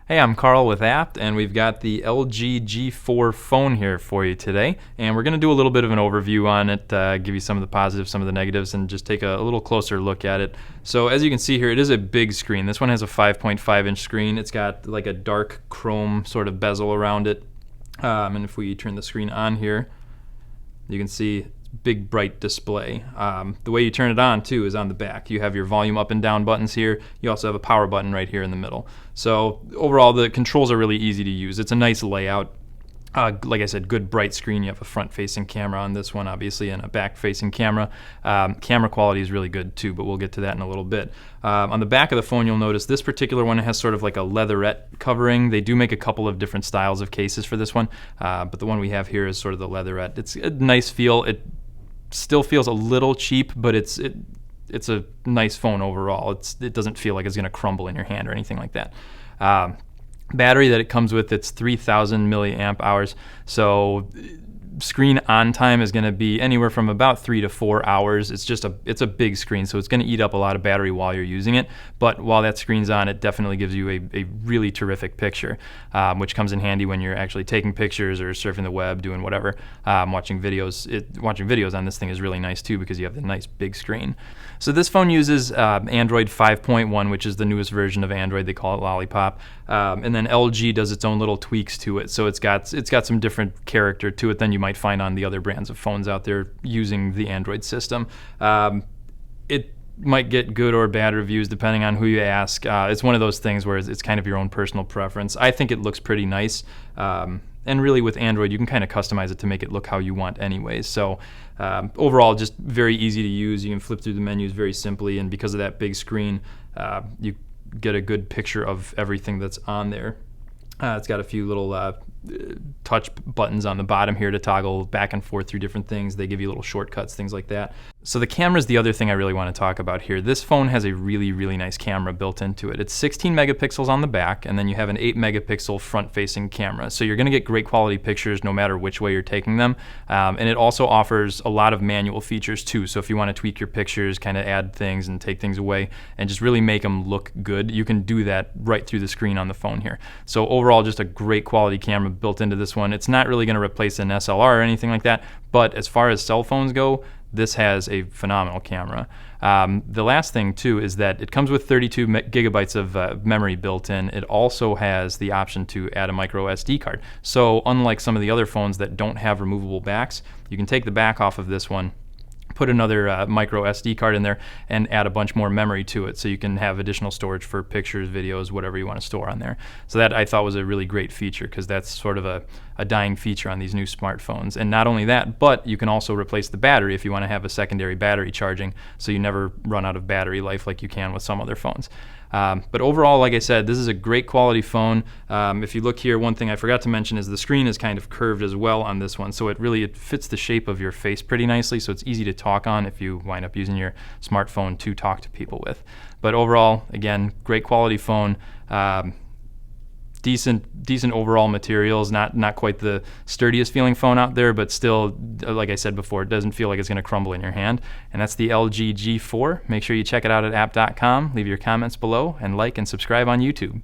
Hey, I'm Carl with Apt, and we've got the LG G4 phone here for you today. And we're going to do a little bit of an overview on it, give you some of the positives, some of the negatives, and just take a little closer look at it. So as you can see here, it is a big screen. This one has a 5.5-inch screen. It's got like a dark chrome sort of bezel around it. And if we turn the screen on here, you can see big bright display. The way you turn it on too is on the back. You have your volume up and down buttons here. You also have a power button right here in the middle. So overall the controls are really easy to use. It's a nice layout. Like I said, good bright screen. You have a front-facing camera on this one, obviously, and a back-facing camera. Camera quality is really good too, but we'll get to that in a little bit. On the back of the phone, you'll notice this particular one has sort of like a leatherette covering. They do make a couple of different styles of cases for this one, but the one we have here is sort of the leatherette. It's a nice feel. It still feels a little cheap, but it's a nice phone overall. It doesn't feel like it's going to crumble in your hand or anything like that. Battery that it comes with, it's 3,000 milliamp hours. So screen on time is going to be anywhere from about 3 to 4 hours. It's a big screen, so it's going to eat up a lot of battery while you're using it. But while that screen's on, it definitely gives you a really terrific picture, which comes in handy when you're actually taking pictures or surfing the web, doing whatever. Watching videos. Watching videos on this thing is really nice too because you have the nice big screen. So this phone uses Android 5.1, which is the newest version of Android. They call it Lollipop. And then LG does its own little tweaks to it. So it's got some different character to it than you might find on the other brands of phones out there using the Android system. It might get good or bad reviews depending on who you ask. It's one of those things where it's kind of your own personal preference. I think it looks pretty nice. And really with Android, you can kind of customize it to make it look how you want anyways. So overall, just very easy to use. You can flip through the menus very simply, and because of that big screen, you get a good picture of everything that's on there. It's got a few little touch buttons on the bottom here to toggle back and forth through different things. They give you little shortcuts, things like that. So the camera is the other thing I really want to talk about here. This phone has a really, really nice camera built into it. It's 16 megapixels on the back, and then you have an 8 megapixel front-facing camera. So you're going to get great quality pictures no matter which way you're taking them. And it also offers a lot of manual features too. So if you want to tweak your pictures, kind of add things and take things away, and just really make them look good, you can do that right through the screen on the phone here. So overall, just a great quality camera built into this one. It's not really going to replace an SLR or anything like that, but as far as cell phones go, this has a phenomenal camera. The last thing too is that it comes with 32 gigabytes of memory built in. It also has the option to add a micro SD card. So unlike some of the other phones that don't have removable backs, you can take the back off of this one, put another micro SD card in there, and add a bunch more memory to it so you can have additional storage for pictures, videos, whatever you want to store on there. So that I thought was a really great feature because that's sort of a dying feature on these new smartphones. And not only that, but you can also replace the battery if you want to have a secondary battery charging so you never run out of battery life like you can with some other phones. But overall, like I said, this is a great quality phone. If you look here, one thing I forgot to mention is the screen is kind of curved as well on this one, so it fits the shape of your face pretty nicely, so it's easy to talk on if you wind up using your smartphone to talk to people with. But overall, again, great quality phone. Decent overall materials, not quite the sturdiest feeling phone out there, but still, like I said before, it doesn't feel like it's going to crumble in your hand. And that's the LG G4. Make sure you check it out at apt.com, leave your comments below, and like and subscribe on YouTube.